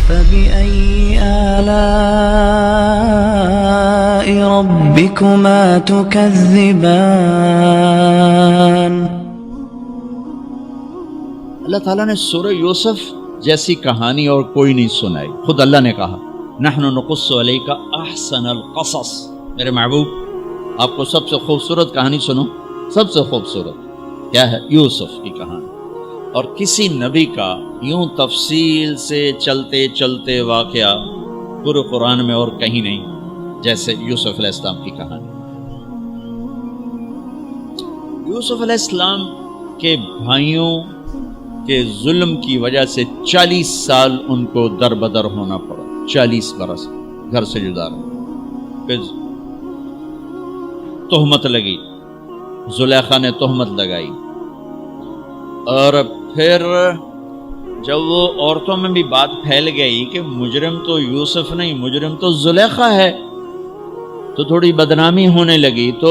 فبأي آلاء ربكما تكذبان؟ اللہ تعالیٰ نے سورہ یوسف جیسی کہانی اور کوئی نہیں سنائی. خود اللہ نے کہا نحن نقص علیک احسن القصص. میرے محبوب آپ کو سب سے خوبصورت کہانی سنو. سب سے خوبصورت کیا ہے؟ یوسف کی کہانی. اور کسی نبی کا یوں تفصیل سے چلتے چلتے واقعہ پورے قرآن میں اور کہیں نہیں جیسے یوسف علیہ السلام کی کہانی. یوسف علیہ السلام کے بھائیوں کے ظلم کی وجہ سے 40 سال ان کو در بدر ہونا پڑا. 40 برس گھر سے جدا رہے. پھر تہمت لگی، زلیخا نے تہمت لگائی، اور پھر جب وہ عورتوں میں بھی بات پھیل گئی کہ مجرم تو یوسف نہیں، مجرم تو زلیخا ہے، تو تھوڑی بدنامی ہونے لگی. تو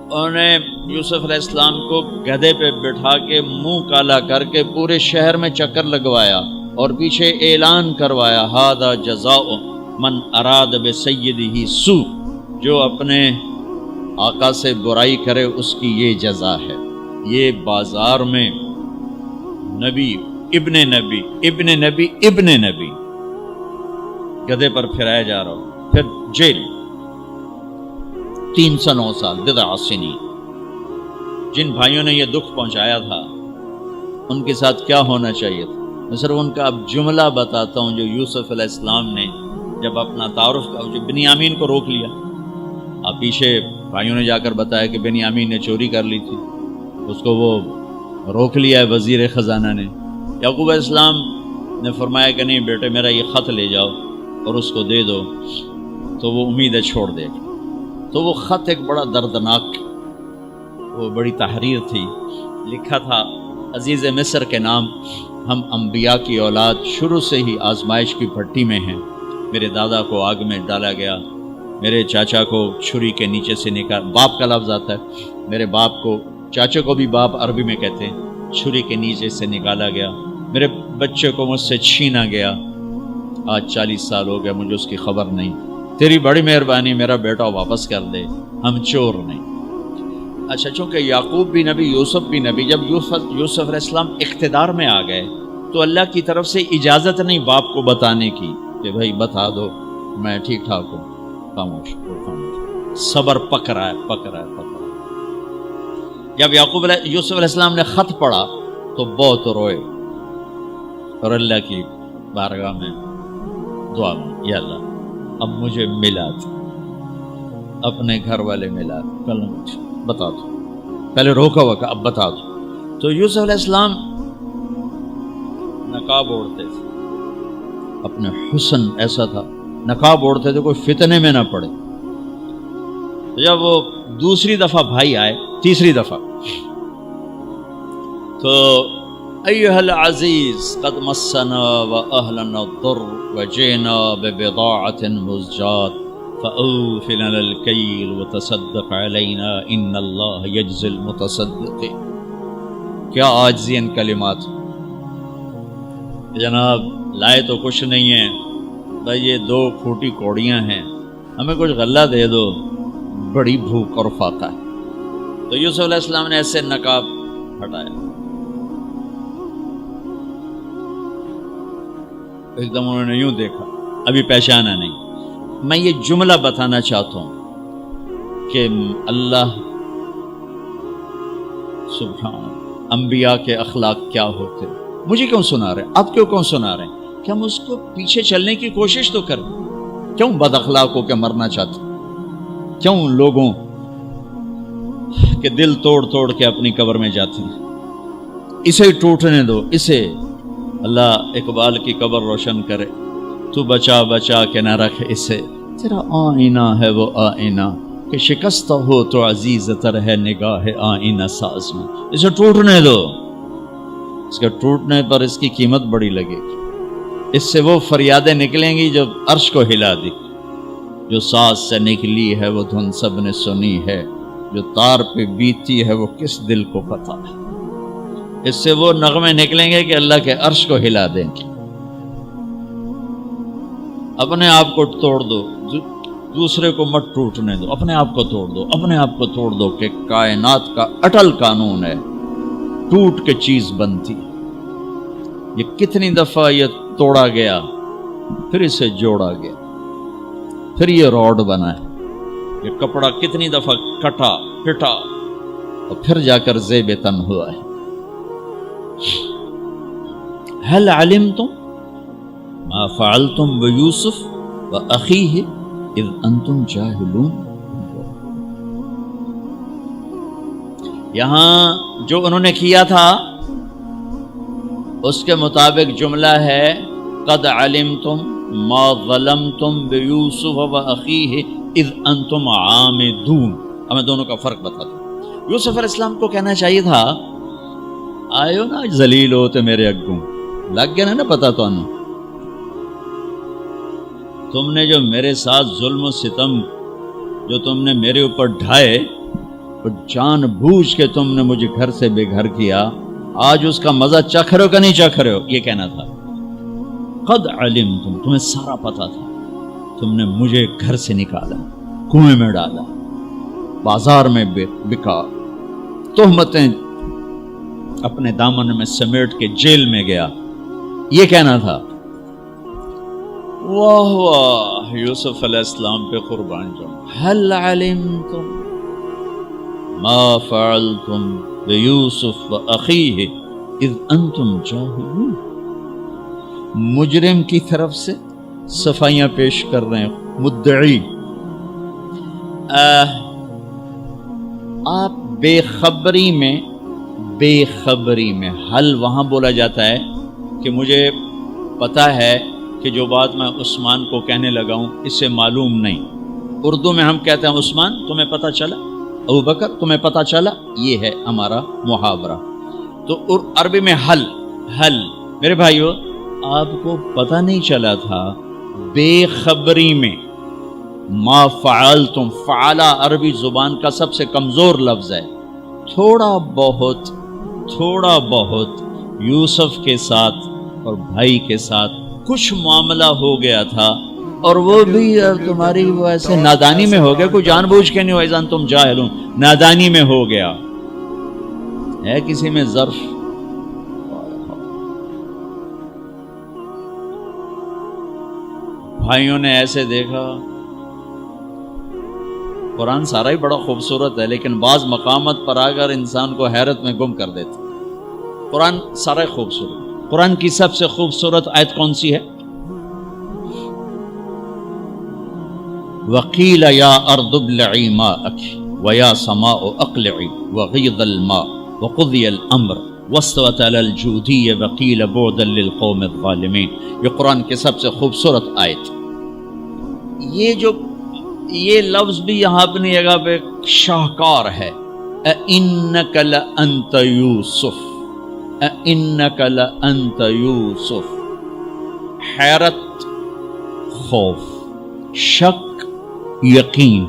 انہوں نے یوسف علیہ السلام کو گدھے پہ بٹھا کے منہ کالا کر کے پورے شہر میں چکر لگوایا اور پیچھے اعلان کروایا ھذا جزاء من اراد بسیدہ سوء. جو اپنے آقا سے برائی کرے اس کی یہ جزا ہے. یہ بازار میں نبی ابن نبی ابن نبی ابن نبی گدھے پر پھرایا جا رہا ہو. پھر جیل 309 سال بضع سنین. جن بھائیوں نے یہ دکھ پہنچایا تھا ان کے ساتھ کیا ہونا چاہیے تھا؟ میں صرف ان کا اب جملہ بتاتا ہوں جو یوسف علیہ السلام نے جب اپنا تعارف کا بنیامین کو روک لیا. اب پیچھے بھائیوں نے جا کر بتایا کہ بنیامین نے چوری کر لی تھی، اس کو وہ روک لیا ہے وزیر خزانہ نے. یعقوب علیہ السلام نے فرمایا کہ نہیں بیٹے میرا یہ خط لے جاؤ اور اس کو دے دو تو وہ امیدیں چھوڑ دے. تو وہ خط ایک بڑا دردناک، وہ بڑی تحریر تھی. لکھا تھا عزیز مصر کے نام، ہم انبیاء کی اولاد شروع سے ہی آزمائش کی پھٹی میں ہیں. میرے دادا کو آگ میں ڈالا گیا، میرے چاچا کو چھری کے نیچے سے نکال، باپ کا لفظ آتا ہے، میرے باپ کو، چاچے کو بھی باپ عربی میں کہتے ہیں، چھری کے نیچے سے نکالا گیا. میرے بچے کو مجھ سے چھینا گیا. آج 40 سال ہو گئے مجھے اس کی خبر نہیں. تیری بڑی مہربانی میرا بیٹا واپس کر دے، ہم چور نہیں. اچھا چونکہ یعقوب بھی نبی، یوسف بھی نبی، جب یوسف علیہ السلام اقتدار میں آ گئے تو اللہ کی طرف سے اجازت نہیں باپ کو بتانے کی کہ بھائی بتا دو میں ٹھیک ٹھاک ہوں. خاموش خاموش. صبر پک رہا ہے پک رہا ہے پک رہا ہے. جب یوسف علیہ السلام نے خط پڑھا تو بہت روئے اور اللہ کی بارگاہ میں دعا مانگی، یا اللہ اب مجھے ملا دو، اپنے گھر والے ملا دو، بتا دو. پہلے روکا ہوا کہ اب بتا دو. تو یوسف علیہ السلام نقاب اوڑھتے تھے، اپنے حسن ایسا تھا، نقاب اوڑھتے تھے کوئی فتنے میں نہ پڑے. جب وہ دوسری دفعہ بھائی آئے، تیسری دفعہ، تو ایھا العزیز قد مسنا واہلنا الضر وجئنا ببضاعۃ مزجاۃ فأوف لنا الکیل وتصدق علینا ان اللہ یجزی المتصدقین. کیا عاجزی ان کلمات. جناب لائے تو کچھ نہیں ہے بھائی، یہ 2 پھوٹی کوڑیاں ہیں، ہمیں کچھ غلہ دے دو، بڑی بھوک اور فاقہ ہے. تو یوسف علیہ السلام نے ایسے نقاب ہٹایا، ایک دم انہوں نے یوں دیکھا، ابھی پہچانا نہیں. میں یہ جملہ بتانا چاہتا ہوں کہ اللہ سبحان انبیاء کے اخلاق کیا ہوتے. مجھے کیوں سنا رہے ہیں؟ آپ کیوں سنا رہے ہیں؟ کہ ہم اس کو پیچھے چلنے کی کوشش تو کریں. کیوں بد اخلاق ہو کے مرنا چاہتے؟ کیوں لوگوں کے دل توڑ توڑ کے اپنی قبر میں جاتے ہیں؟ اسے ٹوٹنے دو، اسے اللہ اقبال کی قبر روشن کرے. تو بچا بچا کے نہ رکھ اسے، تیرا آئینہ ہے وہ آئینہ کہ شکستہ ہو تو عزیز تر ہے نگاہ آئینہ ساز میں. اسے ٹوٹنے دو، اس کے ٹوٹنے پر اس کی قیمت بڑی لگے گی. اس سے وہ فریادیں نکلیں گی جو عرش کو ہلا دی. جو ساز سے نکلی ہے وہ دھن سب نے سنی ہے، جو تار پہ بیتی ہے وہ کس دل کو پتہ ہے. اس سے وہ نغمے نکلیں گے کہ اللہ کے عرش کو ہلا دیں گے. اپنے آپ کو توڑ دو، دوسرے کو مت ٹوٹنے دو، اپنے آپ کو توڑ دو، اپنے آپ کو توڑ دو، کہ کائنات کا اٹل قانون ہے، ٹوٹ کے چیز بنتی۔ یہ کتنی دفعہ یہ توڑا گیا، پھر اسے جوڑا گیا، پھر یہ روڈ بنا ہے۔ یہ کپڑا کتنی دفعہ کٹا پٹا اور پھر جا کر زیب تن ہوا ہے۔ هل علمتم ما فعلتم بيوسف وأخيه إذ أنتم جاهلون۔ یہاں جو انہوں نے کیا تھا اس کے مطابق جملہ ہے قد علمتم ما ظلمتم بيوسف وأخيه إذ أنتم عامدون۔ اب میں دونوں کا فرق بتاتا ہوں۔ یوسف علیہ السلام کو کہنا چاہیے تھا آئے ہو نا ذلیل ہوتے میرے اگوں، لگ گیا نا پتا تو انہوں، تم نے جو میرے ساتھ ظلم و ستم جو تم نے میرے اوپر ڈھائے، اور جان بوجھ کے تم نے مجھے گھر سے بے گھر کیا، آج اس کا مزہ چکھ رہے ہو کہ نہیں چکھ رہے ہو؟ یہ کہنا تھا۔ قد علمتم، تمہیں سارا پتا تھا، تم نے مجھے گھر سے نکالا، کنویں میں ڈالا، بازار میں بکا، تہمتیں اپنے دامن میں سمیٹ کے جیل میں گیا، یہ کہنا تھا۔ واہ واہ، یوسف علیہ السلام پہ قربان جاؤں۔ هل علمتم ما فعلتم بیوسف واخیہ اذ انتم جاہلون۔ مجرم کی طرف سے صفائیاں پیش کر رہے ہیں، مدعی۔ آپ بے خبری میں حل وہاں بولا جاتا ہے کہ مجھے پتا ہے کہ جو بات میں عثمان کو کہنے لگا ہوں اس سے معلوم نہیں۔ اردو میں ہم کہتے ہیں عثمان تمہیں پتا چلا، ابو بکر تمہیں پتا چلا، یہ ہے ہمارا محاورہ۔ تو عربی میں حل میرے بھائیو، آپ کو پتا نہیں چلا تھا بے خبری میں ما فعلتم، فعلا عربی زبان کا سب سے کمزور لفظ ہے۔ تھوڑا بہت یوسف کے ساتھ اور بھائی کے ساتھ کچھ معاملہ ہو گیا تھا، اور وہ بھی تمہاری ویسے نادانی میں ہو گیا، کوئی جان بوجھ کے نہیں ہو، ایزان تم جاہلون، نادانی میں ہو گیا ہے۔ کسی میں ظرف بھائیوں نے ایسے دیکھا۔ قرآن سارا ہی بڑا خوبصورت ہے، لیکن بعض مقامات پر اگر انسان کو حیرت میں گم کر دیتا۔ قرآن سارا ہی خوبصورت۔ قرآن کی سب سے خوبصورت آیت کون سی ہے؟ وَقِيلَ يَا أَرْضُ ابْلَعِي مَاءَكِ وَيَا سَمَاءُ أَقْلِعِي وَغِيضَ الْمَاءُ وَقُضِيَ الْأَمْرُ وَاسْتَوَتْ عَلَى الْجُودِيِّ وَقِيلَ بُعْدًا لِلْقَوْمِ الظَّالِمِينَ۔ یہ قرآن کی سب سے خوبصورت آیت۔ یہ لفظ بھی یہاں اپنی جگہ پہ شاہکار ہے۔ اِنَّكَ لَأَنْتَ یوسف، اِنَّكَ لَأَنْتَ یوسف۔ حیرت، خوف، شک، یقین،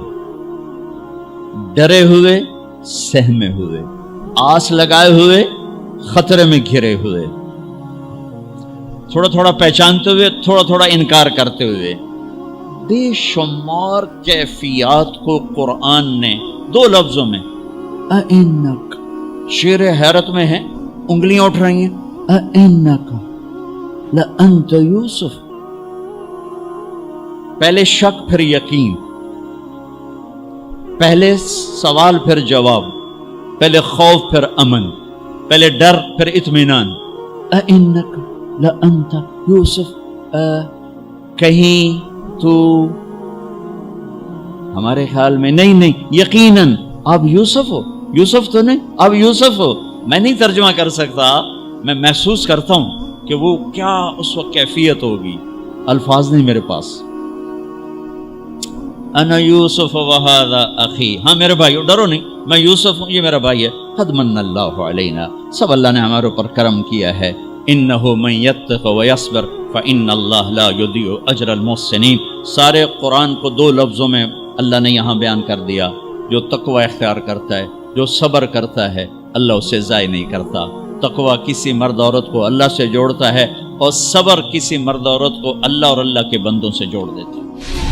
ڈرے ہوئے، سہمے ہوئے، آس لگائے ہوئے، خطرے میں گھرے ہوئے، تھوڑا تھوڑا پہچانتے ہوئے، تھوڑا تھوڑا انکار کرتے ہوئے، بے شمار کیفیات کو قرآن نے دو لفظوں میں اِنَّکَ، شیر حیرت میں ہے، انگلیاں اٹھ رہی ہیں، اِنَّکَ لَأَنْتَ یوسف۔ پہلے شک پھر یقین، پہلے سوال پھر جواب، پہلے خوف پھر امن، پہلے ڈر پھر اطمینان۔ اِنَّکَ لَأَنْتَ یوسف، کہیں تو ہمارے خیال میں نہیں، یقیناً آپ یوسف ہو، یوسف تو نہیں، آپ یوسف ہو۔ میں نہیں ترجمہ کر سکتا، میں محسوس کرتا ہوں کہ وہ کیا اس وقت کیفیت ہوگی، الفاظ نہیں میرے پاس۔ انا یوسف وہذا اخی، ہاں میرے بھائیو ڈرو نہیں، میں یوسف ہوں، یہ میرا بھائی ہے۔ قد من اللہ علینا، سب اللہ نے ہمارے اوپر کرم کیا ہے۔ انہ من یتق ویصبر فإن اللہ لا یضیع اجر المحسنین۔ سارے قرآن کو دو لفظوں میں اللہ نے یہاں بیان کر دیا۔ جو تقوی اختیار کرتا ہے، جو صبر کرتا ہے، اللہ اسے ضائع نہیں کرتا۔ تقوی کسی مرد عورت کو اللہ سے جوڑتا ہے، اور صبر کسی مرد عورت کو اللہ اور اللہ کے بندوں سے جوڑ دیتا ہے۔